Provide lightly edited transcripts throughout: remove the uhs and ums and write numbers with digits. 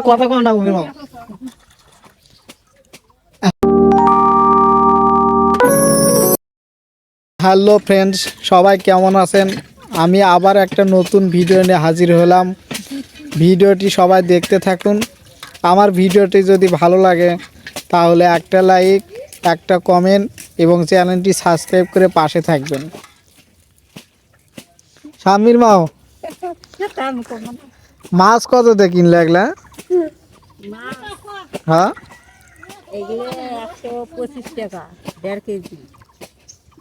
কথা কম না বলবো। হ্যালো ফ্রেন্ডস, সবাই কেমন আছেন? আমি আবার একটা নতুন ভিডিও নিয়ে হাজির হলাম। ভিডিওটি সবাই দেখতে থাকুন। আমার ভিডিওটি যদি ভালো লাগে তাহলে একটা লাইক, একটা কমেন্ট এবং চ্যানেলটি সাবস্ক্রাইব করে পাশে থাকবেন। স্বামীর মাও মাছ কত দিয়ে কিনলে এগুলা? হ্যাঁ, 125 টাকা 1.5 কেজি।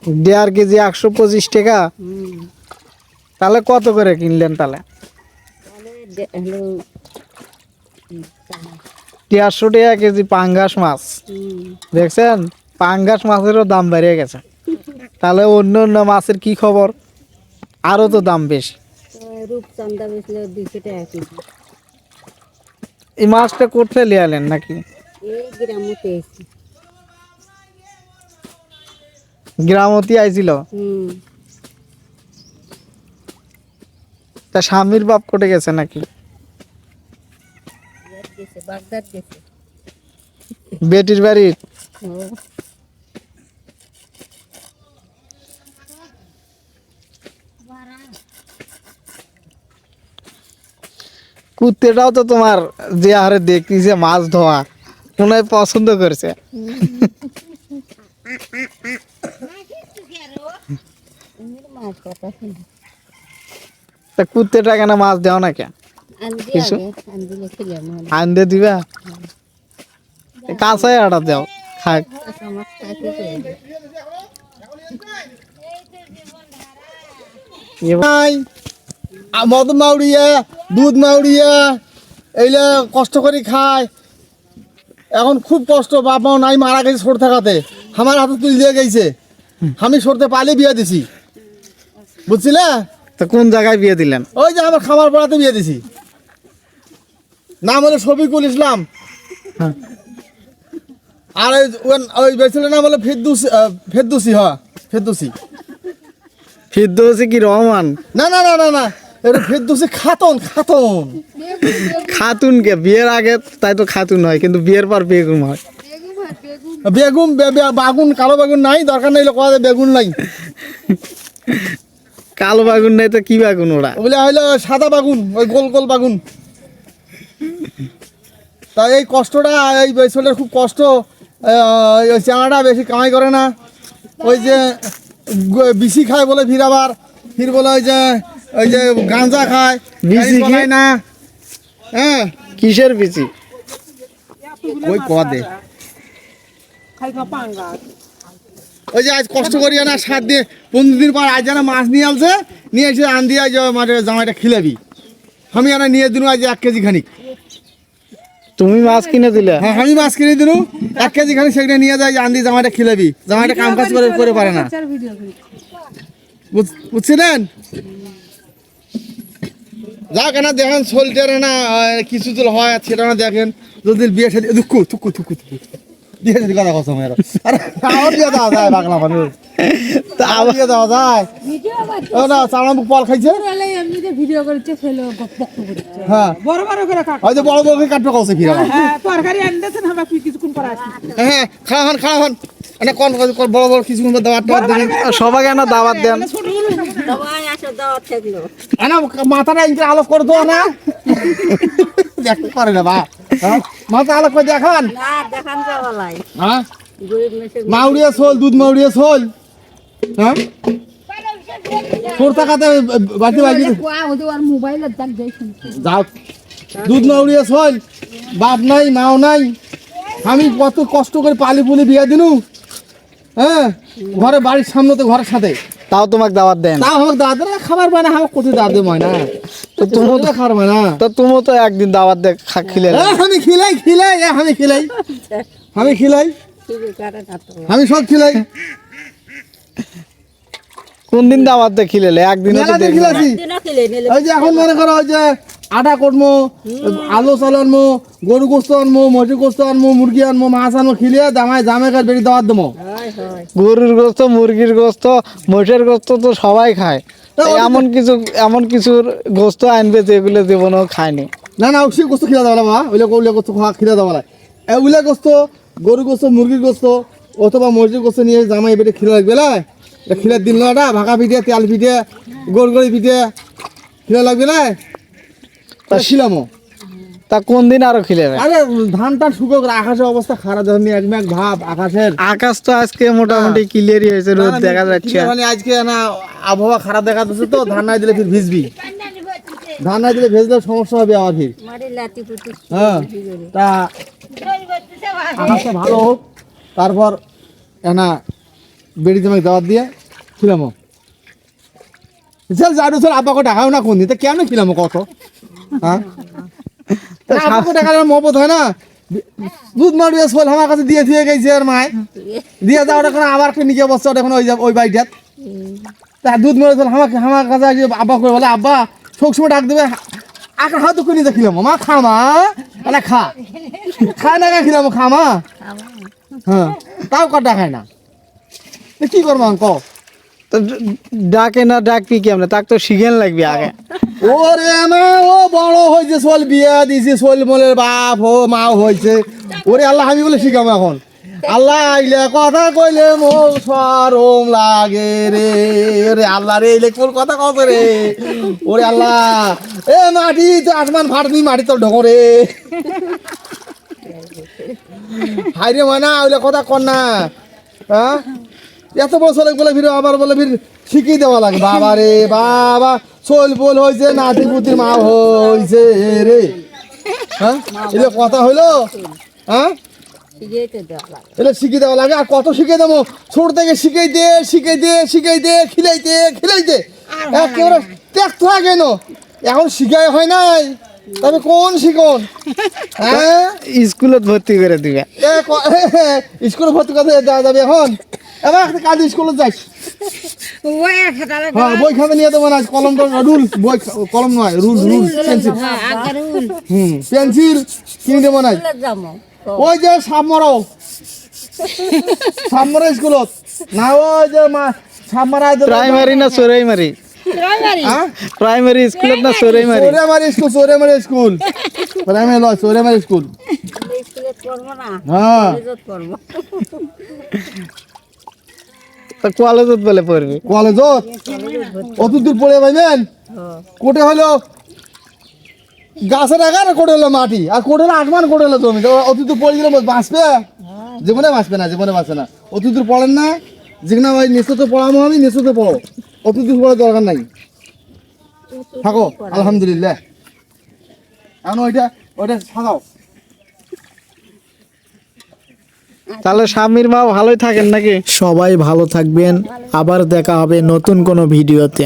1.5 কেজি 125 টাকা। তাহলে কত করে কিনলেন? তাহলে 150 টাকা কেজি পাঙ্গাস মাছ। দেখছেন, পাঙ্গাস মাছেরও দাম বেড়ে গেছে। তাহলে অন্য অন্য মাছের কি খবর? আরো তো দাম বেশি। রূপচাঁদা বেচলে 200 টাকা কেজি। এই মাছটা করতে লিয়ালেন নাকি? এই গ্রামতে এসে গ্রামতি আইছিল। তা স্বামীর বাপ কোটে গেছে নাকি? গেছে বাগদাদ গেছে। বেটির বাড়ির? কুত্তেটাও তো তোমার যে হারে দেখতেছে মাছ ধোয়া মনে হয় পছন্দ করেছে। তা কুত্তেটা কেন মাছ দেও না কেন? কিছু আনতে দিবা? কাঁচাই আটা দেও, খাক। মদ মাউড়িয়া, দুধ মাউড়িয়া এইলা কষ্ট করে খায়। এখন খুব কষ্ট, বাপ মাও নাই, মারা গেছে ছোট থাকাতে। আমার হাতে তুলে দিয়ে গেছে, আমি সরতে পালে বিয়ে দিছি, বুঝছিলে? তা কোন জায়গায় বিয়ে দিলেন? ওই যে আমার খামার পাড়াতে বিয়ে দিছি। নাম হলো শফিকুল ইসলাম। আর ওই বেছিল নাম হলো ফেরদৌসি। হ্যাঁ, ফেরদৌসি। ফিরদৌসি কি রহমান? না না না না না, এটা ফেরদৌসি খাতুন। খাতুন খাতুন কে বিয়ের আগে তাই তো খাতুন হয়, কিন্তু বিয়ের পর বেগম হয়। বেগুন বাগুন, কালো বেগুন নাই, দরকার নেই কথা, বেগুন নাই। কালো বাগুন নাই তো কি বাগুন ওরা? ওগুলো হইলো সাদা বাগুন, ওই গোল গোল বাগুন। তা এই কষ্টটা, এই বেসলের খুব কষ্ট। ওই চানাটা বেশি কামাই করে না, ওই যে বিসি খায় বলে, ফির আবার ফির বলে ওই যে গাঁজা খায়, বিসি খায় না। হ্যাঁ, কিসের বিচি? ওই পদে ওই যে আজ কষ্ট করি না, 7 দিন 15 দিন পর আজ যেন মাছ নিয়ে আসছে, নিয়ে এসে আন দিয়ে মানে জামাইটা খিলাবি। আমি আনা নিয়ে দিন আজ 1 কেজি খানিক। তুমি মাছ কিনে দিলে? হ্যাঁ, আমি মাছ কিনে দিন 1 কেজি খানিক, সেখানে নিয়ে যাই, আন দিয়ে জামাইটা খিলাবি। জামাইটা কাম কাজ করে পারে না, বুঝছিলেন? যা কেনা দেখেন সোলটার না কিছু তো হয়, সেটা না দেখেন। যদি বিয়ে সাথে থুকু থুকু থুকু থুকু বিয়ে সাথে কথা কথা মেয়েরা, আরে আমার বিয়ে দেওয়া যায় বাংলা মানুষ, তা আমার বিয়ে দেওয়া যায় না? চালান পল খাইছে, ভিডিও করছে, ফেলো হ্যাঁ বড় বড় করে কাট। হয়তো বড় বড় কাটবে কৌছে ফিরে। হ্যাঁ, তরকারি আনতেছেন, আমরা কিছুক্ষণ পর আসি। হ্যাঁ, খাওয়া হন মানে কোন বড় বড় কিছুক্ষণ দাওয়াত দেন, সবাইকে না দাওয়াত দেন। সবাই আসো, দাওয়াত থাকলো। না মাথাটা ইনকে আলোক করে দেওয়া না, দেখতে পারে না বা মাথা আলোক করে দেখান। না, দেখান যাওয়ালাই। হ্যাঁ, গরিব মেশে মাউড়িয়া ছোল, দুধ মাউড়িয়া ছোল। হ্যাঁ, সরতা কাতে বাড়তি বাড়তি মোবাইলে দেখ দেখুন। যাও, দুধ মাউড়িয়া ছোল, বাপ নাই মাও নাই, আমি কত কষ্ট করে পালি পুলি বিয়ে দিনু। হ্যাঁ, ঘরে বাড়ির সামনে তো, ঘরের সাথে, তাও তোমাকে দাওয়াত দেন? তাও আমাকে দাদা খাবার পায় না, আমাকে কোথায় দাদা হয় না, তো তুমি তো খাবার পায় না। তো তুমি তো একদিন দাওয়াত দে খিলে। আমি খিলাই খিলাই, আমি খিলাই, আমি খিলাই, আমি সব খিলাই। কোন দিন দাওয়াত দে খিলেলে? একদিন তো খিলাছি। ওই যে এখন মনে করো, ওই যে আটা করবো, আলু চাল আনবো, গরু গোস্ত আনবো, মসুর গোস্ত আনবো, মুরগি আনবো, মাছ আনবো, খিলিয়ে জামাই কাজ বেরিয়ে দাওয়াত দেবো। গরুর গোস্ত, মুরগির গোস্ত, মোষের গোস্ত তো সবাই খায়, এমন কিছুর গোস্ত আনবে যেগুলো জীবনেও খায়নি। না না ওই গোস্ত খিলা দেওয়া বাবা, ওইলে গোস্ত খিলা দেওয়া ওইলে গোস্ত, গরু গোস্ত, মুরগির গোস্ত অথবা মসজিদ গোস্ত নিয়ে জামাই বেটে খিলা লাগবে না, খিলার দিন না, ভাকা পিঠে, তেল পিঠে, গোল পিঠে খিলা লাগবে না, তা খিলামো। তা কোন দিন আরো খিলাবে? আরে ধান টান শুকো করে, আকাশের অবস্থা খারাপ, যখন এক ভাব আকাশের। আকাশ তো আজকে মোটামুটি ক্লিয়ারই হয়েছে, রোদ দেখা যাচ্ছে। মানে আজকে না আবহাওয়া খারাপ দেখা যাচ্ছে, তো ধান নাই দিলে ফির ভিজবি, ধান নাই দিলে ভেজলে সমস্যা হবে আবার ফির। হ্যাঁ, তা আকাশটা ভালো হোক, তারপর না বেড়ি তোমাকে দাওয়াত দিয়ে খিলামো। চল যারু চল, আব্বাকে ডাকাও না কোন দিন, তা কেন খিলামো কত? হ্যাঁ, আব্বাকে ডাকালে মহব্বত হয় না। দুধ মারবে সোল আমার কাছে দিয়ে গেছে, আর মায় দিয়ে যাওয়াটা এখন আবার একটা নিচে বসছে, ওটা এখন ওই বাড়িটাত। তা দুধ মারে সোল আমার কাছে আব্বা করে বলে, আব্বা সবসময় ডাক দেবে, আঁকা হাত দুঃখ নিয়ে খিলামো, মা খা, মা না খা না খিলামো, খা মা। হ্যাঁ, তাও কটা খায় না, কি করবো ক? তো ডাকে না, ডাকবি কি আমরা? তাকে তো শিখেন লাগবে আগে। ওরে মা, ও বড় হয়েছে, সোল বিয়া দিয়েছে, সোল মোলের বাপ ও মা হয়েছে, ওরে আল্লাহ আমি বলে শিখাম এখন। আল্লাহ আইলে কথা কইলে মো সরম লাগে রে, রে আল্লাহ রে এলে কোন কথা কত রে, ওরে আল্লাহ এ মাটি তো আসমান ফাটনি, মাটি তো ঢোকরে হাই রে মানা ওইলে কথা কর না। হ্যাঁ, এত বড় ছেলে বলে ফিরে আবার বলে ফির শিখিয়ে দেওয়া লাগে। বাবা রে বাবা, সোল বোল হয়েছে, নাতি পুতির মা হয়েছে রে। হ্যাঁ, এটা কথা হইলো? হ্যাঁ, এটা শিখিয়ে দেওয়া লাগে। আর কত শিখিয়ে দেবো, ছোট থেকে শিখাইতে খিলাইতে একেবারে দেখতে হয় কেন, এখন শিখাই হয় নাই, তবে কোন শিখন? হ্যাঁ, স্কুলত ভর্তি করে দিবে। স্কুলে ভর্তি করতে যাওয়া যাবে এখন? এবার কাজ স্কুলে যাইস, হ্যাঁ বই খাতে নিয়ে দেবো না, কলম রুল, বই কলম নয়, রুল পেন্সিল, পেন্সিল কিনে দেবো না। ওই যে সাবমারো স্কুলত না, ওই যে সাবমারা প্রাইমারি না চোরাইমারি? প্রাইমারি স্কুলত না চোরাইমারি? চোরাইমারি স্কুল, প্রাইমারি নয়, চোরাইমারি স্কুল। হ্যাঁ, কলেজত বলে পড়বি? কলেজত অত দূর পড়ে পাইবেন? কোটে হলো গাছের আগার, কোটে হলো মাটি, আর কোটে হলো আসমান, কোটে হলো জমি। অত দূর পড়ে গেলে বাঁচবে? জীবনে বাঁচবে না। অত দূর পড়েন না, যেখানে ভাই নিশ্চয় পড়াবো, আমি নিশ্চয় পড়ো, অত দূর পড়ার দরকার নাই, থাকো আলহামদুলিল্লাহ। এখন ওইটা সাজাও। তাহলে স্বামীর মা ভালোই থাকেন নাকি? সবাই ভালো থাকবেন, আবার দেখা হবে নতুন কোনো ভিডিওতে।